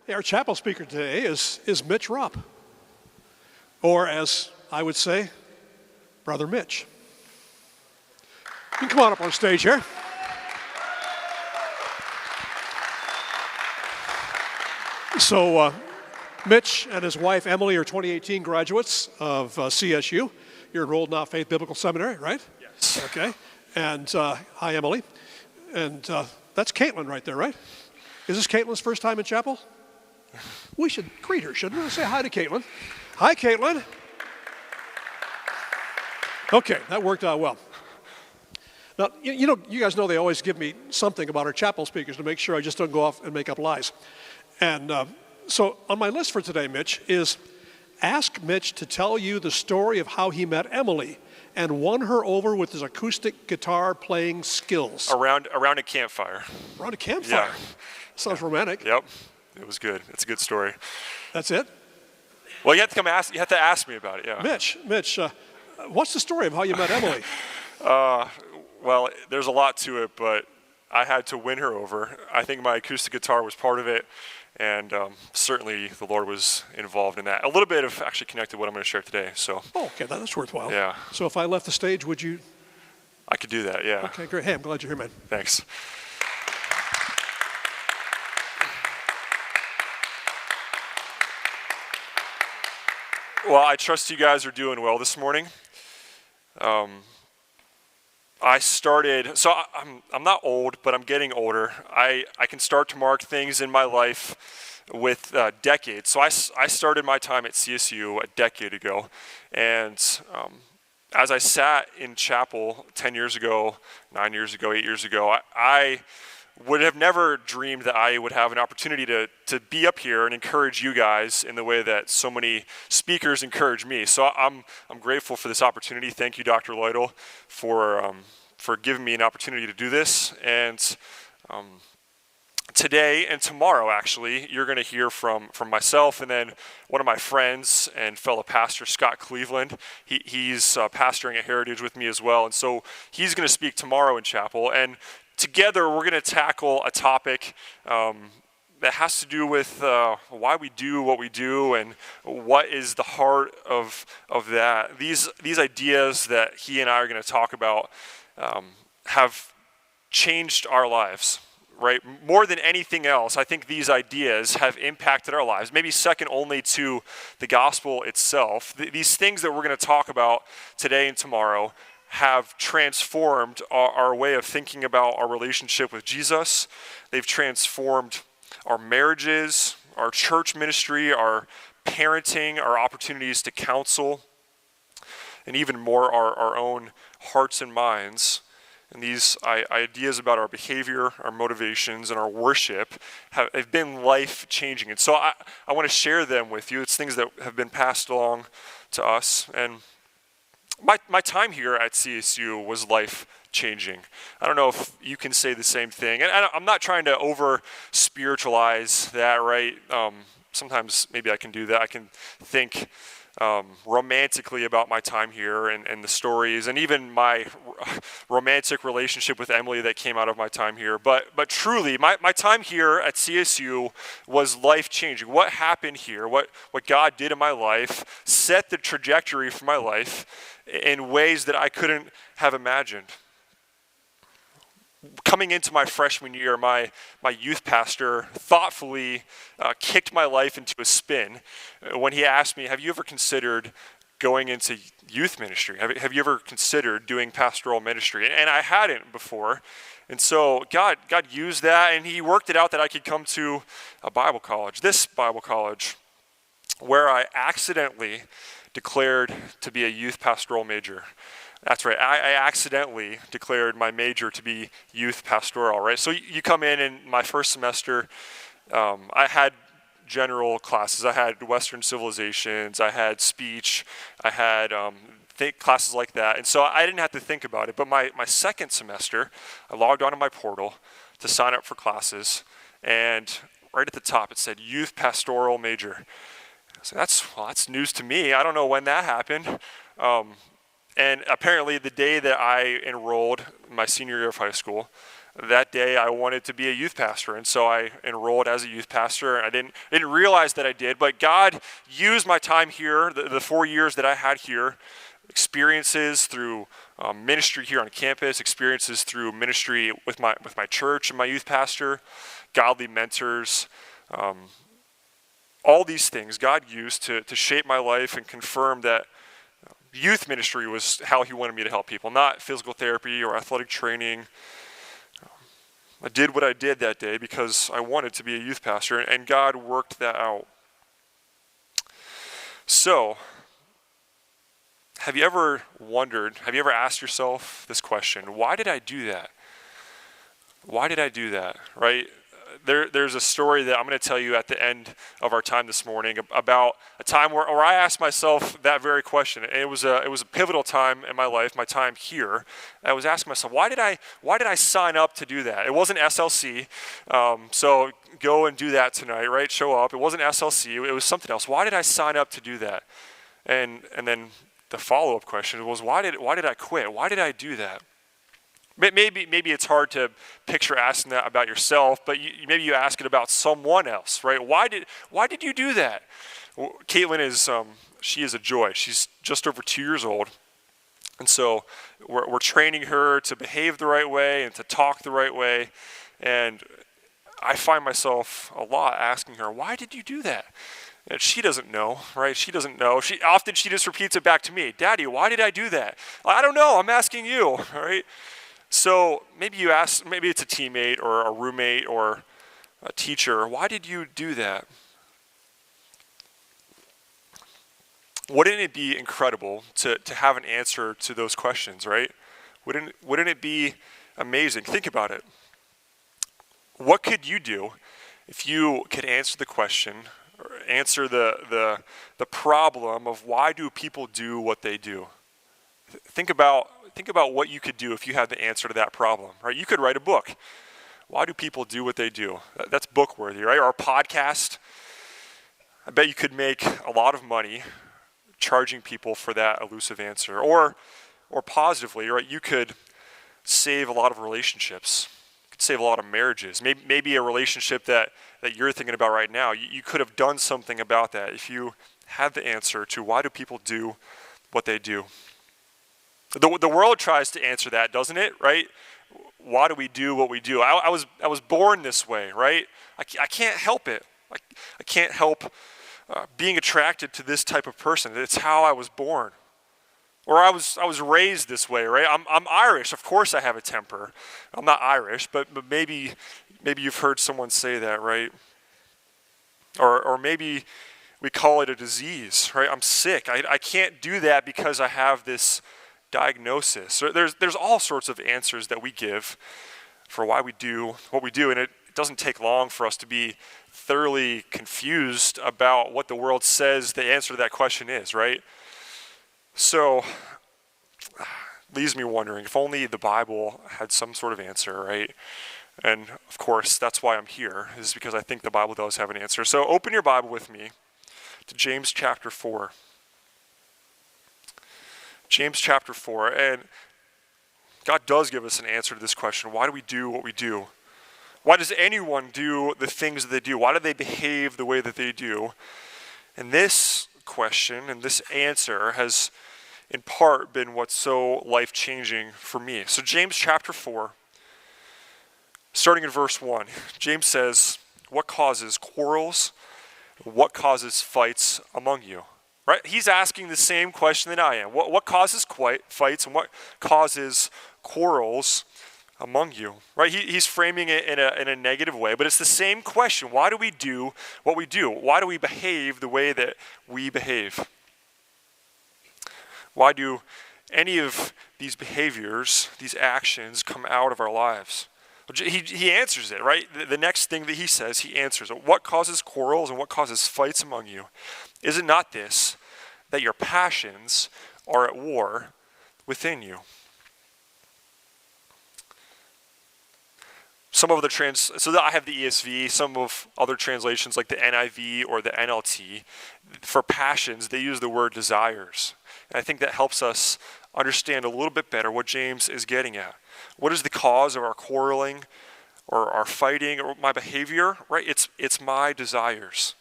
Hey, our chapel speaker today is Mitch Raup, or as I would say, Brother Mitch. You can come on up on stage here. So Mitch and his wife Emily are 2018 graduates of CSU. You're enrolled now at Faith Biblical Seminary, right? Yes. Okay. And hi, Emily. And that's Caitlin right there, right? Is this Caitlin's first time in chapel? We should greet her, shouldn't we? Say hi to Caitlin. Hi, Caitlin. Okay, that worked out well. Now, you guys know they always give me something about our chapel speakers to make sure I just don't go off and make up lies. And so on my list for today, Mitch, is ask Mitch to tell you the story of how he met Emily and won her over with his acoustic guitar playing skills. Around a campfire. Around a campfire? Yeah. Sounds romantic. Yep. It was good. It's a good story. That's it? Well, you have to ask me about it, yeah. Mitch, what's the story of how you met Emily? Well, there's a lot to it, but I had to win her over. I think my acoustic guitar was part of it, and certainly the Lord was involved in that. A little bit of actually connected what I'm going to share today. So. Oh, okay, that's worthwhile. Yeah. So if I left the stage, would you? I could do that, yeah. Okay, great. Hey, I'm glad you're here, man. Thanks. Well, I trust you guys are doing well this morning. I'm not old, but I'm getting older. I can start to mark things in my life with decades. So I started my time at CSU a decade ago. And as I sat in chapel 10 years ago, 9 years ago, 8 years ago, I would have never dreamed that I would have an opportunity to be up here and encourage you guys in the way that so many speakers encourage me. So I'm grateful for this opportunity. Thank you, Dr. Lytle, for giving me an opportunity to do this. And today and tomorrow, actually, you're going to hear from myself and then one of my friends and fellow pastor, Scott Cleveland. He's pastoring at Heritage with me as well. And so he's going to speak tomorrow in chapel. And together, we're going to tackle a topic that has to do with why we do what we do and what is the heart of that. These ideas that he and I are going to talk about have changed our lives, right? More than anything else, I think these ideas have impacted our lives, maybe second only to the gospel itself. These things that we're going to talk about today and tomorrow have transformed our way of thinking about our relationship with Jesus. They've transformed our marriages, our church ministry, our parenting, our opportunities to counsel, and even more our own hearts and minds. And these ideas about our behavior, our motivations, and our worship have been life-changing. And so I want to share them with you. It's things that have been passed along to us. And my time here at CSU was life-changing. I don't know if you can say the same thing. And I'm not trying to over-spiritualize that, right? Sometimes maybe I can do that. I can think romantically about my time here and the stories and even my romantic relationship with Emily that came out of my time here. But truly, my time here at CSU was life-changing. What happened here, what God did in my life, set the trajectory for my life in ways that I couldn't have imagined. Coming into my freshman year, my youth pastor thoughtfully kicked my life into a spin when he asked me, have you ever considered going into youth ministry? Have you ever considered doing pastoral ministry? And I hadn't before. And so God used that, and he worked it out that I could come to a Bible college, this Bible college, where I accidentally declared to be a youth pastoral major. That's right. I accidentally declared my major to be youth pastoral, right? So you come in my first semester, I had general classes. I had Western civilizations. I had speech. I had classes like that. And so I didn't have to think about it. But my second semester, I logged onto my portal to sign up for classes. And right at the top, it said youth pastoral major. So that's news to me. I don't know when that happened. And apparently the day that I enrolled my senior year of high school, that day I wanted to be a youth pastor, and so I enrolled as a youth pastor. I didn't realize that I did, but God used my time here, the 4 years that I had here, experiences through ministry here on campus, experiences through ministry with my church and my youth pastor, godly mentors, all these things God used to shape my life and confirm that youth ministry was how he wanted me to help people, not physical therapy or athletic training. I did what I did that day because I wanted to be a youth pastor, and God worked that out. So, have you ever asked yourself this question? Why did I do that? Why did I do that, right? There's a story that I'm going to tell you at the end of our time this morning about a time where I asked myself that very question. And it was a pivotal time in my life, my time here. I was asking myself, why did I sign up to do that? It wasn't SLC, so go and do that tonight, right? Show up. It wasn't SLC. It was something else. Why did I sign up to do that? And then the follow-up question was, why did I quit? Why did I do that? Maybe it's hard to picture asking that about yourself, but maybe you ask it about someone else, right? Why did you do that? Well, Caitlin she is a joy. She's just over 2 years old, and so we're training her to behave the right way and to talk the right way. And I find myself a lot asking her, "Why did you do that?" And she doesn't know, right? She doesn't know. She just repeats it back to me, "Daddy, why did I do that?" I don't know. I'm asking you, right? So maybe it's a teammate or a roommate or a teacher. Why did you do that? Wouldn't it be incredible to have an answer to those questions, right? Wouldn't it be amazing? Think about it. What could you do if you could answer the question, or answer the problem of why do people do what they do? Think about what you could do if you had the answer to that problem, right? You could write a book. Why do people do what they do? That's book worthy, right? Or a podcast. I bet you could make a lot of money charging people for that elusive answer. Or positively, right? You could save a lot of relationships. You could save a lot of marriages. Maybe a relationship that you're thinking about right now. You could have done something about that if you had the answer to why do people do what they do. The world tries to answer that, doesn't it, right? Why do we do what we do? I was born this way, right? I can't help it. I can't help being attracted to this type of person. It's how I was born. Or I was raised this way, right? I'm Irish. Of course I have a temper. I'm not Irish, but maybe you've heard someone say that, right? Or maybe we call it a disease, right? I'm sick. I can't do that because I have this diagnosis. There's all sorts of answers that we give for why we do what we do, and it doesn't take long for us to be thoroughly confused about what the world says the answer to that question is, right? So, leaves me wondering if only the Bible had some sort of answer, right? And of course, that's why I'm here, is because I think the Bible does have an answer. So open your Bible with me to James chapter 4. James chapter 4, and God does give us an answer to this question. Why do we do what we do? Why does anyone do the things that they do? Why do they behave the way that they do? And this question and this answer has in part been what's so life-changing for me. So James chapter 4, starting in verse 1, James says, "What causes quarrels? What causes fights among you?" Right? He's asking the same question that I am. What causes fights and what causes quarrels among you? Right? He's framing it in a negative way, but it's the same question. Why do we do what we do? Why do we behave the way that we behave? Why do any of these behaviors, these actions, come out of our lives? He answers it, right? The next thing that he says, he answers it. What causes quarrels and what causes fights among you? Is it not this, that your passions are at war within you? Some of the so I have the ESV, some of other translations like the NIV or the NLT, for passions, they use the word desires. And I think that helps us understand a little bit better what James is getting at. What is the cause of our quarreling or our fighting or my behavior? Right? It's my desires.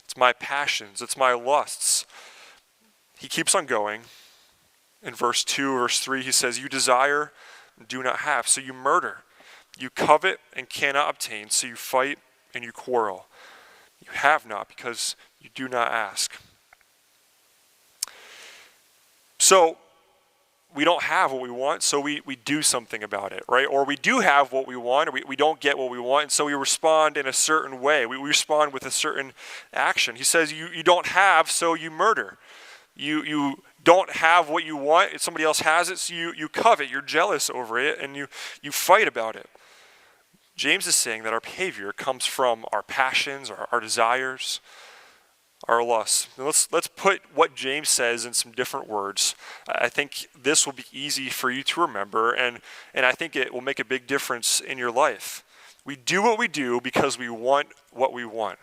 It's my passions. It's my lusts. He keeps on going. In verse 2, verse 3, he says, you desire and do not have, so you murder. You covet and cannot obtain, so you fight and you quarrel. You have not because you do not ask. So we don't have what we want, so we do something about it, right? Or we do have what we want, or we don't get what we want, and so we respond in a certain way. We respond with a certain action. He says you don't have, so you murder. You don't have what you want, if somebody else has it, so you covet, you're jealous over it, and you fight about it. James is saying that our behavior comes from our passions, our desires, our lusts. Now let's put what James says in some different words. I think this will be easy for you to remember, and I think it will make a big difference in your life. We do what we do because we want what we want.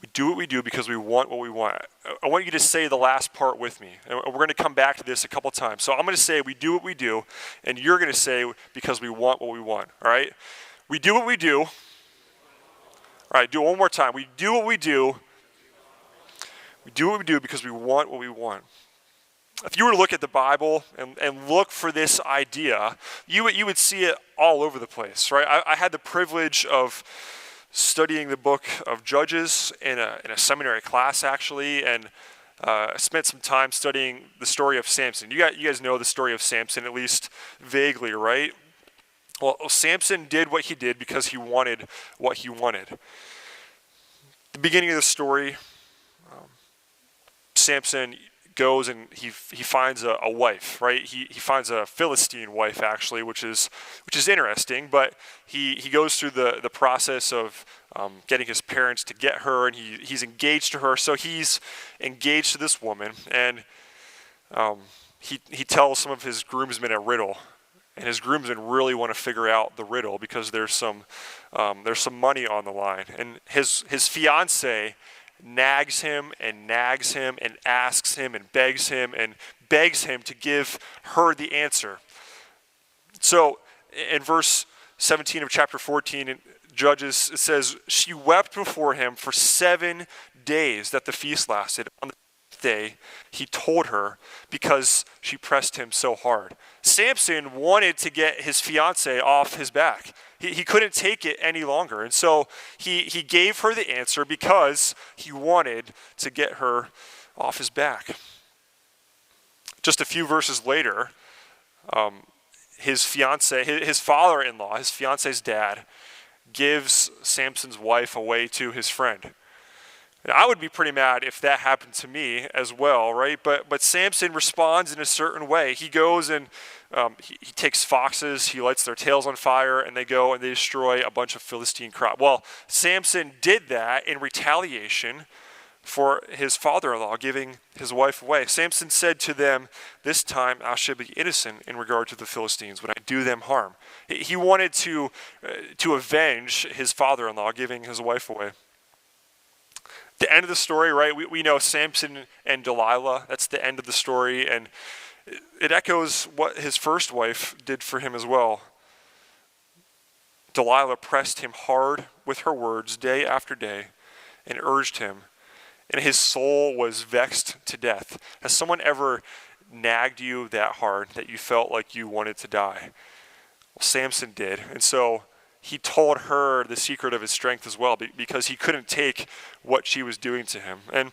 We do what we do because we want what we want. I want you to say the last part with me. And we're going to come back to this a couple times. So I'm going to say we do what we do, and you're going to say because we want what we want. All right? We do what we do. All right, do it one more time. We do what we do. We do what we do because we want what we want. If you were to look at the Bible and look for this idea, you would see it all over the place, right? I had the privilege of studying the book of Judges in a seminary class, actually, and I spent some time studying the story of Samson. You guys know the story of Samson, at least vaguely, right? Well, Samson did what he did because he wanted what he wanted. The beginning of the story, Samson goes and he finds a wife, right? He finds a Philistine wife, actually, which is interesting. But he goes through the process of getting his parents to get her, and he's engaged to her. So he's engaged to this woman, and he tells some of his groomsmen a riddle, and his groomsmen really want to figure out the riddle because there's some money on the line, and his fiance nags him and asks him and begs him to give her the answer. So in verse 17 of chapter 14 in Judges, it says, she wept before him for 7 days that the feast lasted. On the 7th day, he told her because she pressed him so hard. Samson wanted to get his fiance off his back. He couldn't take it any longer. And so he gave her the answer because he wanted to get her off his back. Just a few verses later, his father-in-law, his fiance's dad, gives Samson's wife away to his friend. And I would be pretty mad if that happened to me as well, right? But Samson responds in a certain way. He goes and he takes foxes, he lights their tails on fire, and they go and they destroy a bunch of Philistine crop. Well, Samson did that in retaliation for his father-in-law giving his wife away. Samson said to them, this time I shall be innocent in regard to the Philistines when I do them harm. He wanted to avenge his father-in-law giving his wife away. The end of the story, right? We know Samson and Delilah. That's the end of the story, and it echoes what his first wife did for him as well. Delilah pressed him hard with her words day after day and urged him, and his soul was vexed to death. Has someone ever nagged you that hard that you felt like you wanted to die? Well, Samson did, and so he told her the secret of his strength as well because he couldn't take what she was doing to him. And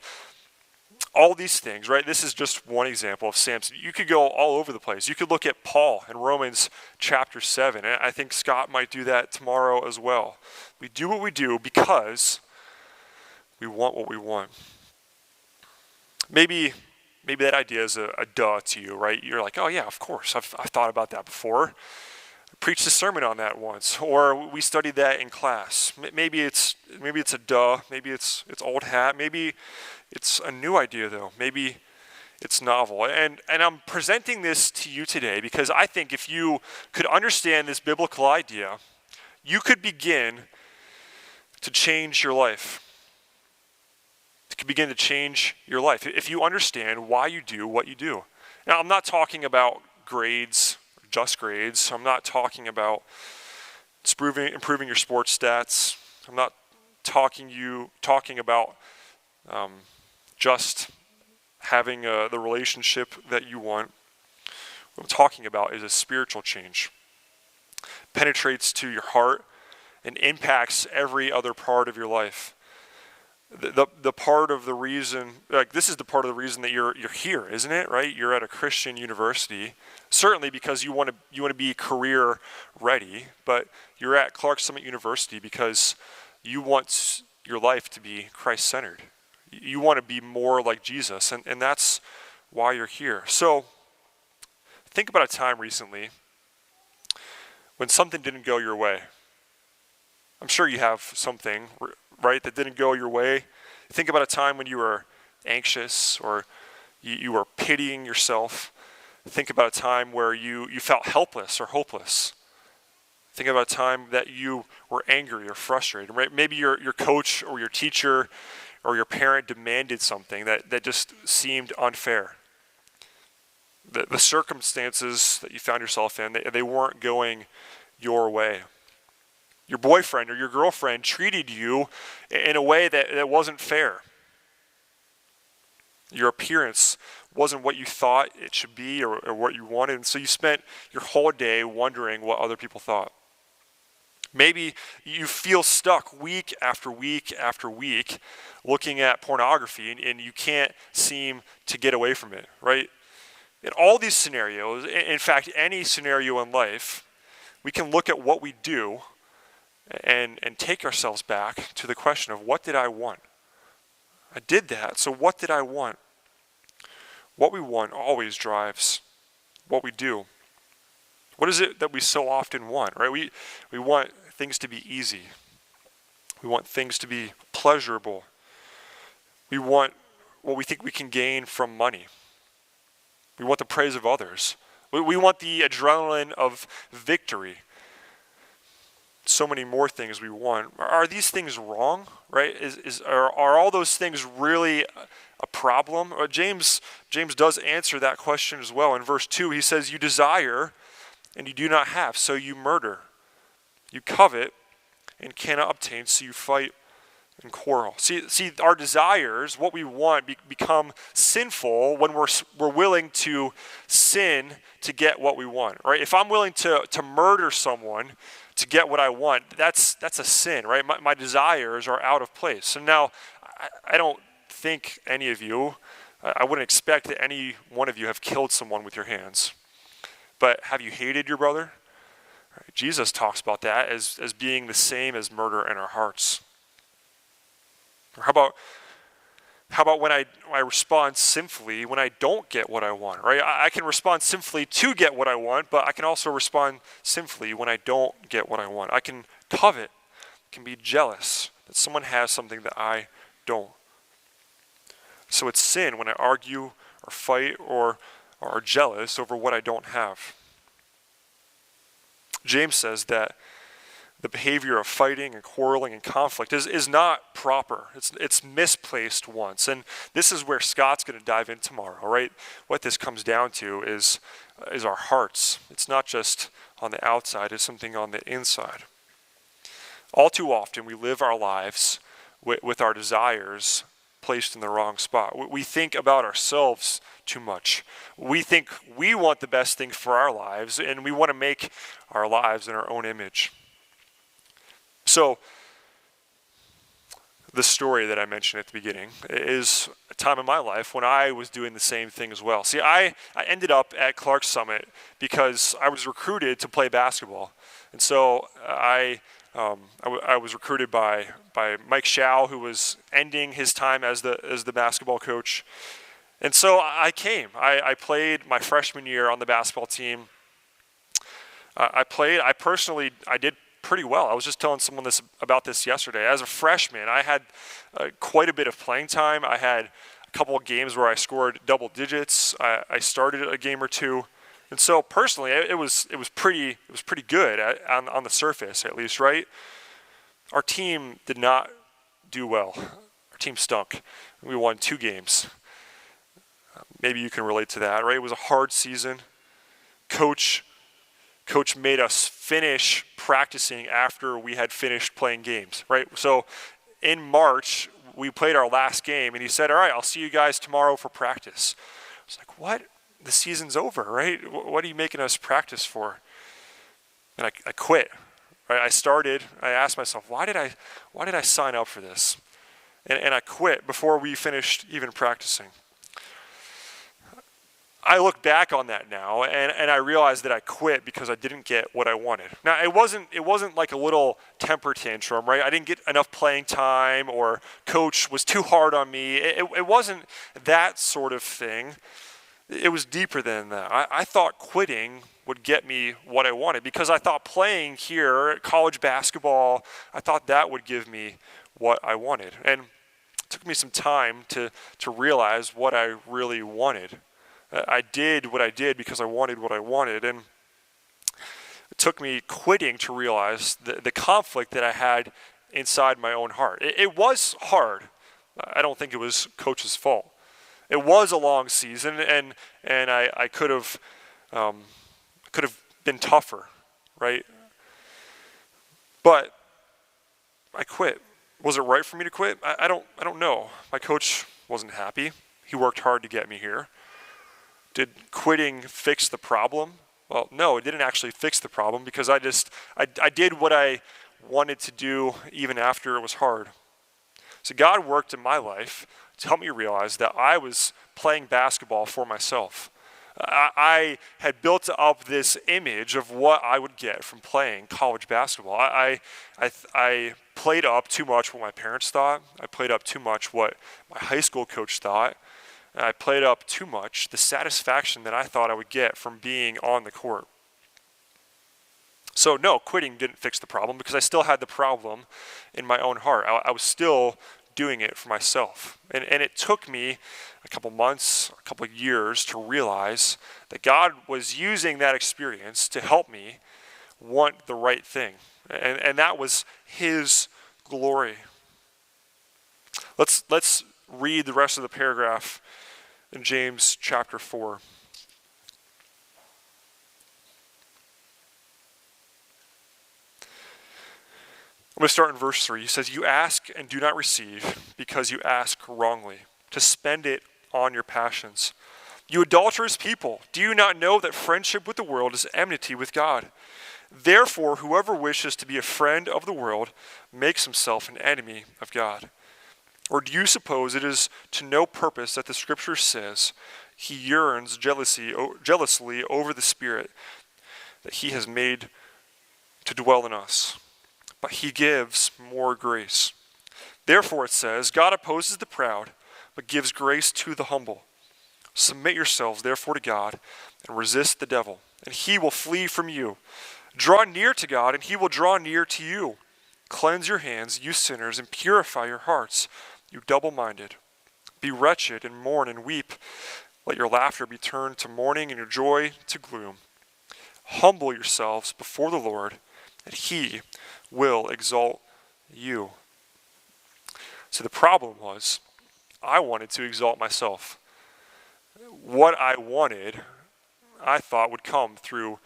all these things, right? This is just one example of Samson. You could go all over the place. You could look at Paul in Romans chapter 7. And I think Scott might do that tomorrow as well. We do what we do because we want what we want. Maybe that idea is a duh to you, right? You're like, oh yeah, of course. I've thought about that before. I preached a sermon on that once, or we studied that in class. Maybe it's a duh. Maybe it's old hat. Maybe it's a new idea, though. Maybe it's novel. And I'm presenting this to you today because I think if you could understand this biblical idea, you could begin to change your life. It could begin to change your life if you understand why you do what you do. Now, I'm not talking about grades, just grades. I'm not talking about improving your sports stats. I'm not talking about just having the relationship that you want. What I'm talking about is a spiritual change. Penetrates to your heart and impacts every other part of your life. The part of the reason, this is the part of the reason that you're here, isn't it? Right? You're at a Christian university, certainly because you want to be career ready, but you're at Clark Summit University because you want your life to be Christ-centered. You want to be more like Jesus, and that's why you're here. So think about a time recently when something didn't go your way. I'm sure you have something, right, that didn't go your way. Think about a time when you were anxious or you were pitying yourself. Think about a time where you felt helpless or hopeless. Think about a time that you were angry or frustrated. Right? Maybe your coach or your teacher or your parent demanded something that just seemed unfair. The circumstances that you found yourself in, they weren't going your way. Your boyfriend or your girlfriend treated you in a way that wasn't fair. Your appearance wasn't what you thought it should be or what you wanted, and so you spent your whole day wondering what other people thought. Maybe you feel stuck week after week after week looking at pornography and you can't seem to get away from it, right? In all these scenarios, in fact, any scenario in life, we can look at what we do and take ourselves back to the question of, what did I want? I did that, so what did I want? What we want always drives what we do. What is it that we so often want, right? We want things to be easy. We want things to be pleasurable. We want what we think we can gain from money. We want the praise of others. We want the adrenaline of victory. So many more things we want. Are these things wrong, right? Are all those things really a problem? James does answer that question as well. In verse 2, he says, you desire and you do not have, so you murder. You covet and cannot obtain, so you fight and quarrel. See, our desires, what we want, become sinful when we're willing to sin to get what we want, right? If I'm willing to murder someone to get what I want, that's a sin, right? My desires are out of place. So now, I don't think any of you, I wouldn't expect that any one of you have killed someone with your hands. But have you hated your brother? Right? Jesus talks about that as being the same as murder in our hearts. Or how about when I respond sinfully when I don't get what I want, right? I can respond sinfully to get what I want, but I can also respond sinfully when I don't get what I want. I can covet, can be jealous that someone has something that I don't. So it's sin when I argue or fight or are jealous over what I don't have. James says that the behavior of fighting and quarreling and conflict is not proper. It's misplaced once. And this is where Scott's going to dive in tomorrow, right? What this comes down to is our hearts. It's not just on the outside, it's something on the inside. All too often, we live our lives with our desires placed in the wrong spot. We think about ourselves too much. We think we want the best thing for our lives, and we want to make our lives in our own image. So, the story that I mentioned at the beginning is a time in my life when I was doing the same thing as well. See, I ended up at Clark Summit because I was recruited to play basketball. And so I was recruited by Mike Shao, who was ending his time as the basketball coach. And so I came. I played my freshman year on the basketball team. I did pretty well. I was just telling someone about this yesterday. As a freshman, I had quite a bit of playing time. I had a couple of games where I scored double digits. I started a game or two. And so personally, it was pretty good on the surface, at least, right? Our team did not do well. Our team stunk. We won 2 games. Maybe you can relate to that, right? It was a hard season. Coach Coach made us finish practicing after we had finished playing games, right? So in March, we played our last game, and he said, all right, I'll see you guys tomorrow for practice. I was like, what? The season's over, right? What are you making us practice for? And I quit. Right? I asked myself, why did I sign up for this? And I quit before we finished even practicing. I look back on that now, and I realize that I quit because I didn't get what I wanted. Now, it wasn't like a little temper tantrum, right? I didn't get enough playing time, or coach was too hard on me. It wasn't that sort of thing. It was deeper than that. I thought quitting would get me what I wanted, because I thought playing here at college basketball, I thought that would give me what I wanted. And it took me some time to realize what I really wanted. I did what I did because I wanted what I wanted, and it took me quitting to realize the conflict that I had inside my own heart. It was hard. I don't think it was coach's fault. It was a long season, and I could have been tougher, right? But I quit. Was it right for me to quit? I don't know. My coach wasn't happy. He worked hard to get me here. Did quitting fix the problem? Well, no, it didn't actually fix the problem, because I did what I wanted to do even after it was hard. So God worked in my life to help me realize that I was playing basketball for myself. I had built up this image of what I would get from playing college basketball. I played up too much what my parents thought. I played up too much what my high school coach thought. And I played up too much the satisfaction that I thought I would get from being on the court. So no, quitting didn't fix the problem, because I still had the problem in my own heart. I was still doing it for myself. And it took me a couple months, a couple years to realize that God was using that experience to help me want the right thing. And that was His glory. Let's read the rest of the paragraph in James chapter 4. I'm going to start in verse 3. He says, "You ask and do not receive, because you ask wrongly, to spend it on your passions. You adulterous people, do you not know that friendship with the world is enmity with God? Therefore, whoever wishes to be a friend of the world makes himself an enemy of God. Or do you suppose it is to no purpose that the Scripture says, He yearns jealously over the Spirit that He has made to dwell in us? But He gives more grace. Therefore it says, God opposes the proud, but gives grace to the humble. Submit yourselves therefore to God, and resist the devil, and he will flee from you. Draw near to God, and He will draw near to you. Cleanse your hands, you sinners, and purify your hearts, you double-minded. Be wretched and mourn and weep. Let your laughter be turned to mourning and your joy to gloom. Humble yourselves before the Lord, and He will exalt you." So the problem was, I wanted to exalt myself. What I wanted, I thought would come through,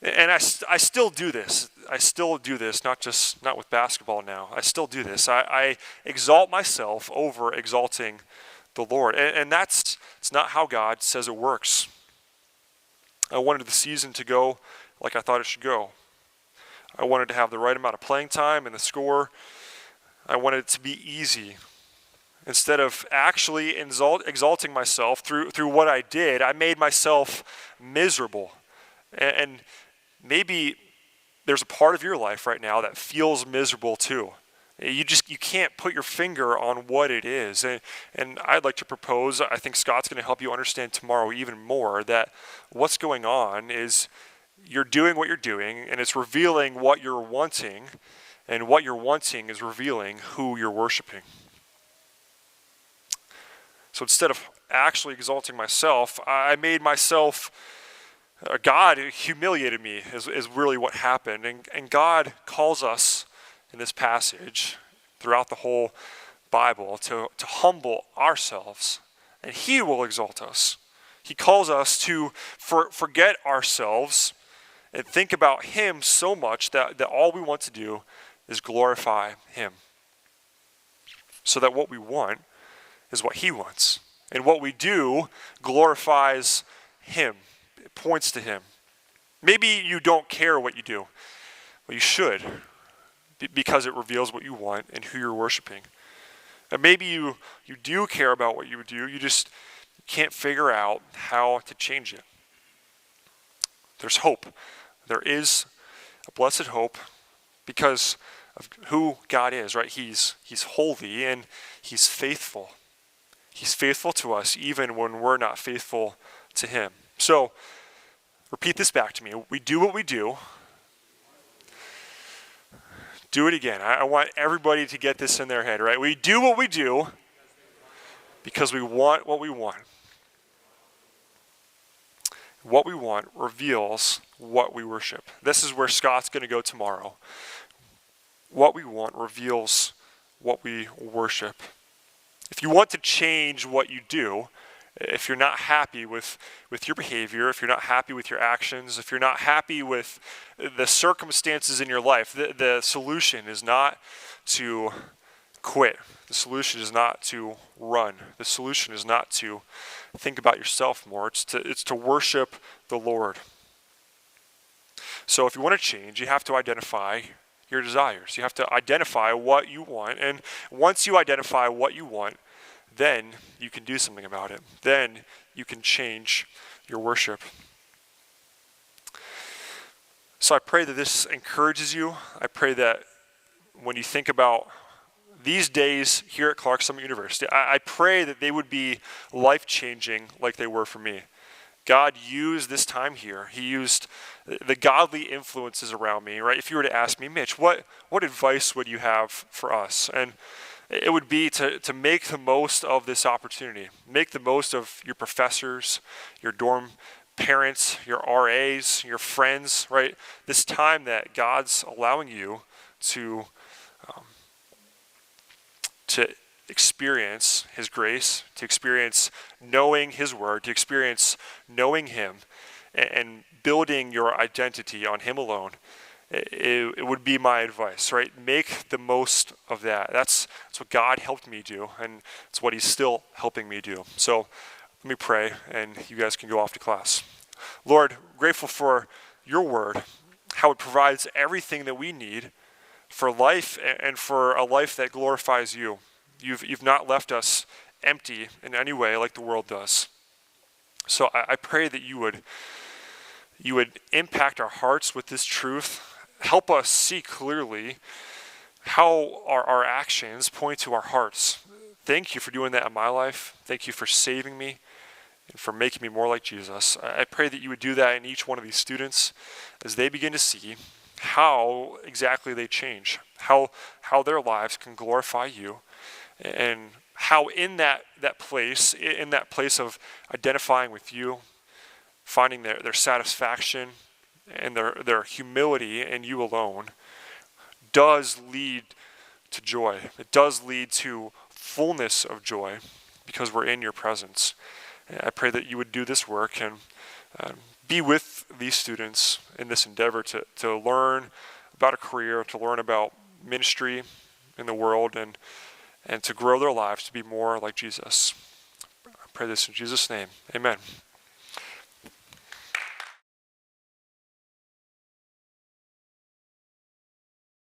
and I still do this. I still do this, not with basketball now. I still do this. I exalt myself over exalting the Lord. And it's not how God says it works. I wanted the season to go like I thought it should go. I wanted to have the right amount of playing time and the score. I wanted it to be easy. Instead of actually exalting myself through what I did, I made myself miserable. And maybe there's a part of your life right now that feels miserable too. You can't put your finger on what it is. And I'd like to propose, I think Scott's going to help you understand tomorrow even more, that what's going on is you're doing what you're doing, and it's revealing what you're wanting, and what you're wanting is revealing who you're worshiping. So instead of actually exalting myself, I made myself, God humiliated me is really what happened. And God calls us in this passage throughout the whole Bible to humble ourselves, and He will exalt us. He calls us to forget ourselves and think about him so much that all we want to do is glorify him. So that what we want is what he wants. And what we do glorifies him. It points to him. Maybe you don't care what you do. Well, you should, because it reveals what you want and who you're worshiping. And maybe you do care about what you do, you just can't figure out how to change it. There's hope. There is a blessed hope because of who God is, right? He's holy and he's faithful. He's faithful to us even when we're not faithful to him. So, repeat this back to me. We do what we do. Do it again. I want everybody to get this in their head, right? We do what we do because we want what we want. What we want reveals what we worship. This is where Scott's going to go tomorrow. What we want reveals what we worship. If you want to change what you do, if you're not happy with your behavior, if you're not happy with your actions, if you're not happy with the circumstances in your life, the solution is not to quit. The solution is not to run. The solution is not to think about yourself more. It's to worship the Lord. So if you want to change, you have to identify your desires. You have to identify what you want. And once you identify what you want, then you can do something about it. Then you can change your worship. So I pray that this encourages you. I pray that when you think about these days here at Clark Summit University, I pray that they would be life-changing like they were for me. God used this time here. He used the godly influences around me, right? If you were to ask me, Mitch, what advice would you have for us? And it would be to make the most of this opportunity. Make the most of your professors, your dorm parents, your RAs, your friends, right? This time that God's allowing you to experience his grace, to experience knowing his word, to experience knowing him and building your identity on him alone. It would be my advice, right? Make the most of that. That's what God helped me do, and it's what he's still helping me do. So let me pray, and you guys can go off to class. Lord, grateful for your word, how it provides everything that we need for life and for a life that glorifies you. You've not left us empty in any way like the world does. So I pray that you would impact our hearts with this truth. Help us see clearly how our actions point to our hearts. Thank you for doing that in my life. Thank you for saving me and for making me more like Jesus. I pray that you would do that in each one of these students as they begin to see how exactly they change, how their lives can glorify you, and how in that place of identifying with you, finding their satisfaction and their humility in you alone does lead to joy. It does lead to fullness of joy because we're in your presence. And I pray that you would do this work and be with these students in this endeavor to learn about a career, to learn about ministry in the world, and to grow their lives to be more like Jesus. I pray this in Jesus' name. Amen.